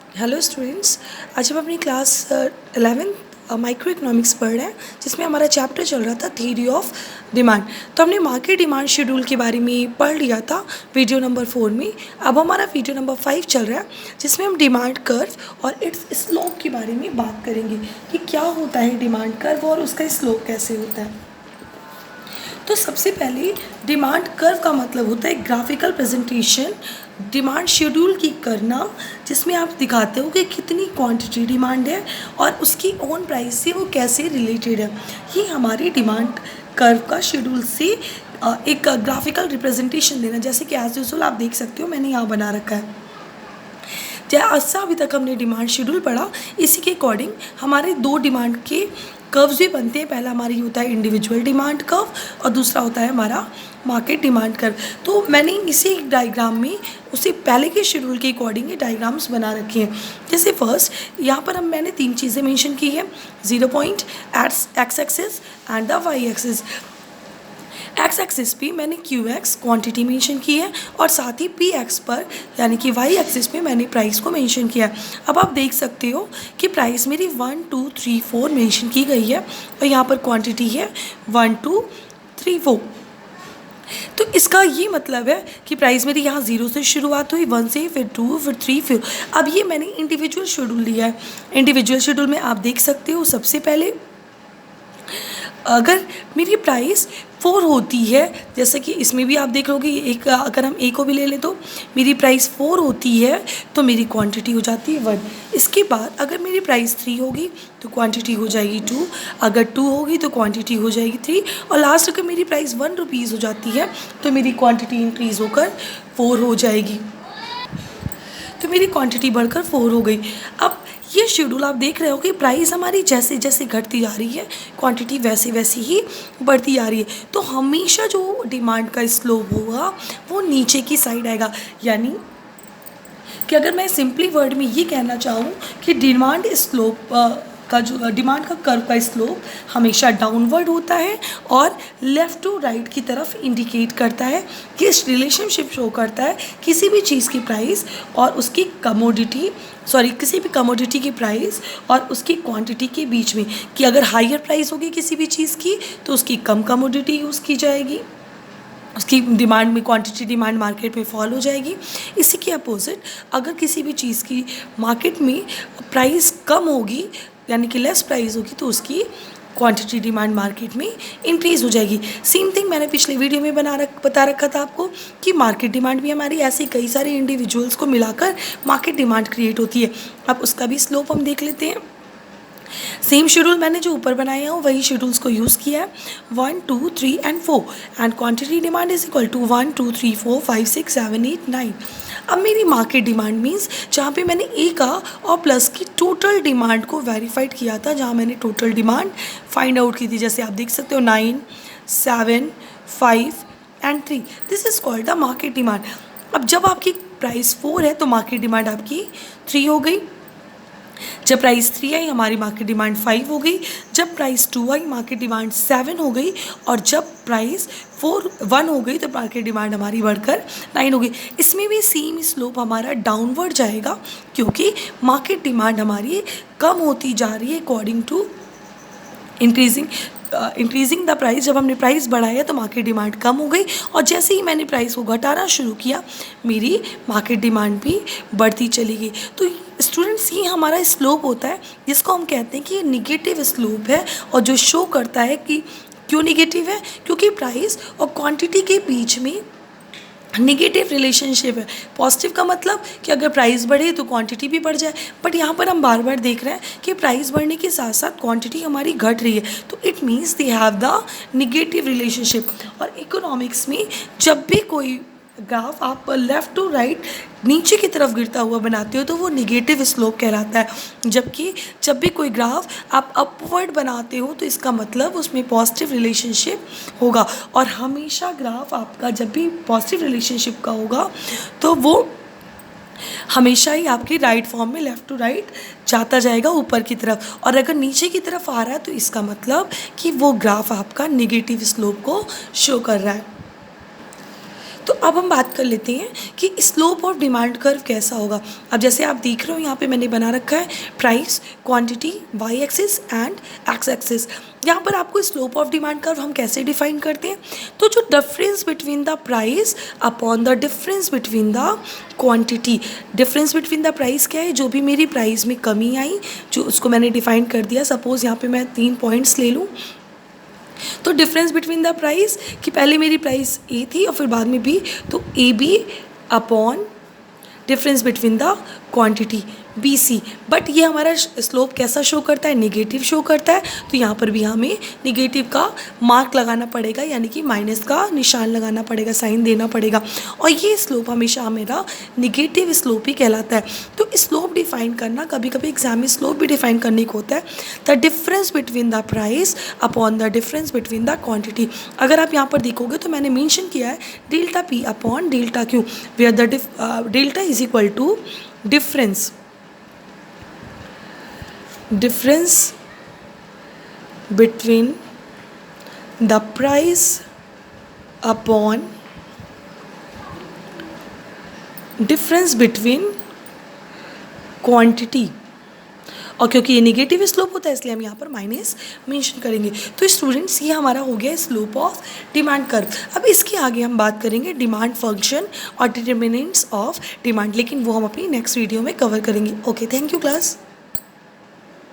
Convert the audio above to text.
Hello students, आज हम अपनी क्लास 11th माइक्रो इकोनॉमिक्स पढ़ रहे हैं, जिसमें हमारा चैप्टर चल रहा था थ्योरी ऑफ डिमांड। तो हमने मार्केट डिमांड शेड्यूल के बारे में पढ़ लिया था वीडियो नंबर 4 में। अब हमारा वीडियो नंबर 5 चल रहा है, जिसमें हम डिमांड कर्व और इट्स स्लोप के बारे में बात करेंगे कि क्या होता है डिमांड कर्व और उसका स्लोप कैसे होता है। तो सबसे पहले डिमांड कर्व का मतलब होता है ग्राफिकल प्रेजेंटेशन डिमांड शेड्यूल की करना, जिसमें आप दिखाते हो कि कितनी क्वांटिटी डिमांड है और उसकी ऑन प्राइस से वो कैसे रिलेटेड है। ये हमारी डिमांड कर्व का शेड्यूल से एक ग्राफिकल रिप्रेजेंटेशन देना, जैसे कि एज यूजुअल आप देख सकते हो मैंने यहाँ बना रखा है। जैसा अभी तक हमने डिमांड शेड्यूल पढ़ा, इसी के अकॉर्डिंग हमारे दो डिमांड के कर्व्स भी बनते हैं। पहला हमारी होता है इंडिविजुअल डिमांड कर्व और दूसरा होता है हमारा मार्केट डिमांड कर्व। तो मैंने इसी डायग्राम में उसी पहले के शेड्यूल के अकॉर्डिंग ये डायग्राम्स बना रखे हैं। जैसे फर्स्ट यहाँ पर मैंने तीन चीज़ें मेंशन की है, 0 point, x axis and the y axis. X axis पे मैंने क्यू एक्स क्वान्टिटी मेंशन की है और साथ ही पी एक्स पर यानी कि वाई एक्सिस पे मैंने प्राइस को मेंशन किया है। अब आप देख सकते हो कि प्राइस मेरी 1 2 3 4 मेंशन की गई है और यहाँ पर क्वांटिटी है 1 2 3 4। तो इसका ये मतलब है कि प्राइस मेरी यहाँ 0 से शुरुआत हुई, 1 से, फिर 2, फिर 3, फिर अब ये मैंने इंडिविजुअल शेड्यूल लिया है। इंडिविजुअल शेड्यूल में आप देख सकते हो सबसे पहले अगर मेरी प्राइस 4 होती है, जैसे कि इसमें भी आप देख लोगे एक, अगर हम ए को भी ले लें तो मेरी प्राइस 4 होती है तो मेरी क्वांटिटी हो जाती है 1। इसके बाद अगर मेरी प्राइस 3 होगी तो क्वांटिटी हो जाएगी 2, अगर 2 होगी तो क्वांटिटी हो जाएगी 3 और लास्ट अगर मेरी प्राइस 1 रुपीज़ हो जाती है तो मेरी क्वांटिटी इंक्रीज़ होकर 4 हो जाएगी। तो मेरी क्वांटिटी बढ़कर 4 हो गई। अब ये शेड्यूल आप देख रहे हो कि प्राइस हमारी जैसे जैसे घटती जा रही है, क्वांटिटी वैसे वैसी ही बढ़ती जा रही है। तो हमेशा जो डिमांड का स्लोप होगा वो नीचे की साइड आएगा। यानी कि अगर मैं सिंपली वर्ड में ये कहना चाहूँ कि डिमांड स्लोप का जो डिमांड का कर्व का स्लोप हमेशा डाउनवर्ड होता है और लेफ़्ट टू राइट की तरफ इंडिकेट करता है कि इस रिलेशनशिप शो करता है किसी भी चीज़ की प्राइस और उसकी किसी भी कमोडिटी की प्राइस और उसकी क्वांटिटी के बीच में, कि अगर हायर प्राइस होगी किसी भी चीज़ की तो उसकी कम कमोडिटी यूज़ की जाएगी, उसकी डिमांड में क्वांटिटी डिमांड मार्केट में फॉल हो जाएगी। इसी के अपोजिट अगर किसी भी चीज़ की मार्केट में प्राइस कम होगी यानी कि लेस प्राइस होगी तो उसकी क्वांटिटी डिमांड मार्केट में इंक्रीज़ हो जाएगी। सेम थिंग मैंने पिछले वीडियो में बता रखा था आपको कि मार्केट डिमांड भी हमारी ऐसे कई सारे इंडिविजुअल्स को मिलाकर मार्केट डिमांड क्रिएट होती है। अब उसका भी स्लोप हम देख लेते हैं। सेम शेड्यूल मैंने जो ऊपर बनाया हो वही शेड्यूल्स को यूज़ किया है, 1 2 3 and 4 and quantity demand is equal to 1 2 3 4 5 6 7 8 9। अब मेरी मार्केट डिमांड मीन्स जहाँ पे मैंने ए का और प्लस की टोटल डिमांड को वेरीफाइड किया था, जहाँ मैंने टोटल डिमांड फाइंड आउट की थी। जैसे आप देख सकते हो 9 7 5 and 3, this is called the market demand. अब जब आपकी प्राइस 4 है तो मार्केट डिमांड आपकी 3 हो गई, जब प्राइस 3 आई हमारी मार्केट डिमांड 5 हो गई, जब प्राइस 2 आई मार्केट डिमांड 7 हो गई और जब प्राइस 1 हो गई तो मार्केट डिमांड हमारी बढ़कर 9 हो गई। इसमें भी सेम स्लोप हमारा डाउनवर्ड जाएगा क्योंकि मार्केट डिमांड हमारी कम होती जा रही है according to increasing the price. जब हमने प्राइस बढ़ाया तो मार्केट डिमांड कम हो गई और जैसे ही मैंने प्राइस को घटाना शुरू किया मेरी मार्केट डिमांड भी बढ़ती चली गई। तो स्टूडेंट्स ये हमारा स्लोप होता है जिसको हम कहते हैं कि ये निगेटिव स्लोप है और जो शो करता है कि क्यों निगेटिव है, क्योंकि प्राइस और क्वांटिटी के बीच में निगेटिव रिलेशनशिप है। पॉजिटिव का मतलब कि अगर प्राइस बढ़े तो क्वांटिटी भी बढ़ जाए, बट यहाँ पर हम बार बार देख रहे हैं कि प्राइस बढ़ने के साथ साथ क्वांटिटी हमारी घट रही है, तो it means they have the negative relationship. और इकोनॉमिक्स में जब भी कोई ग्राफ आप लेफ़्ट टू राइट नीचे की तरफ गिरता हुआ बनाते हो तो वो निगेटिव स्लोप कहलाता है, जबकि जब भी कोई ग्राफ आप अपवर्ड बनाते हो तो इसका मतलब उसमें पॉजिटिव रिलेशनशिप होगा। और हमेशा ग्राफ आपका जब भी पॉजिटिव रिलेशनशिप का होगा तो वो हमेशा ही आपकी राइट फॉर्म में लेफ़्ट टू राइट जाता जाएगा ऊपर की तरफ, और अगर नीचे की तरफ आ रहा है तो इसका मतलब कि वो ग्राफ आपका निगेटिव स्लोप को शो कर रहा है। तो अब हम बात कर लेते हैं कि स्लोप ऑफ डिमांड कर्व कैसा होगा। अब जैसे आप देख रहे हो यहाँ पे मैंने बना रखा है price, quantity, y axis and x axis. यहाँ पर आपको स्लोप ऑफ डिमांड कर्व हम कैसे डिफाइन करते हैं, तो जो difference between the price upon the difference between the quantity, difference between the price क्या है, जो भी मेरी प्राइस में कमी आई जो उसको मैंने डिफाइन कर दिया। सपोज़ यहाँ पे मैं 3 पॉइंट्स ले लूँ, तो डिफरेंस बिटवीन द प्राइस कि पहले मेरी प्राइस ए थी और फिर बाद में बी, तो A B upon difference between the quantity B C. But ये हमारा स्लोप कैसा शो करता है, नेगेटिव शो करता है, तो यहाँ पर भी हमें नेगेटिव का मार्क लगाना पड़ेगा, यानी कि माइनस का निशान लगाना पड़ेगा, साइन देना पड़ेगा, और ये स्लोप हमेशा मेरा नेगेटिव स्लोप ही कहलाता है। तो स्लोप डिफाइन करना, कभी कभी एग्जाम में स्लोप भी डिफाइन करने को होता है, the difference between the price upon the difference between the quantity. अगर आप यहाँ पर देखोगे तो मैंने मेंशन किया है delta P upon delta Q, where the delta is equal to difference between the price upon difference between quantity। और क्योंकि ये नेगेटिव स्लोप होता है इसलिए हम यहाँ पर माइनस मेंशन करेंगे। तो स्टूडेंट्स ये हमारा हो गया स्लोप ऑफ डिमांड कर्व। अब इसके आगे हम बात करेंगे डिमांड फंक्शन और डिटर्मिनेंट्स ऑफ डिमांड, लेकिन वो हम अपनी नेक्स्ट वीडियो में कवर करेंगे। Okay, thank you class.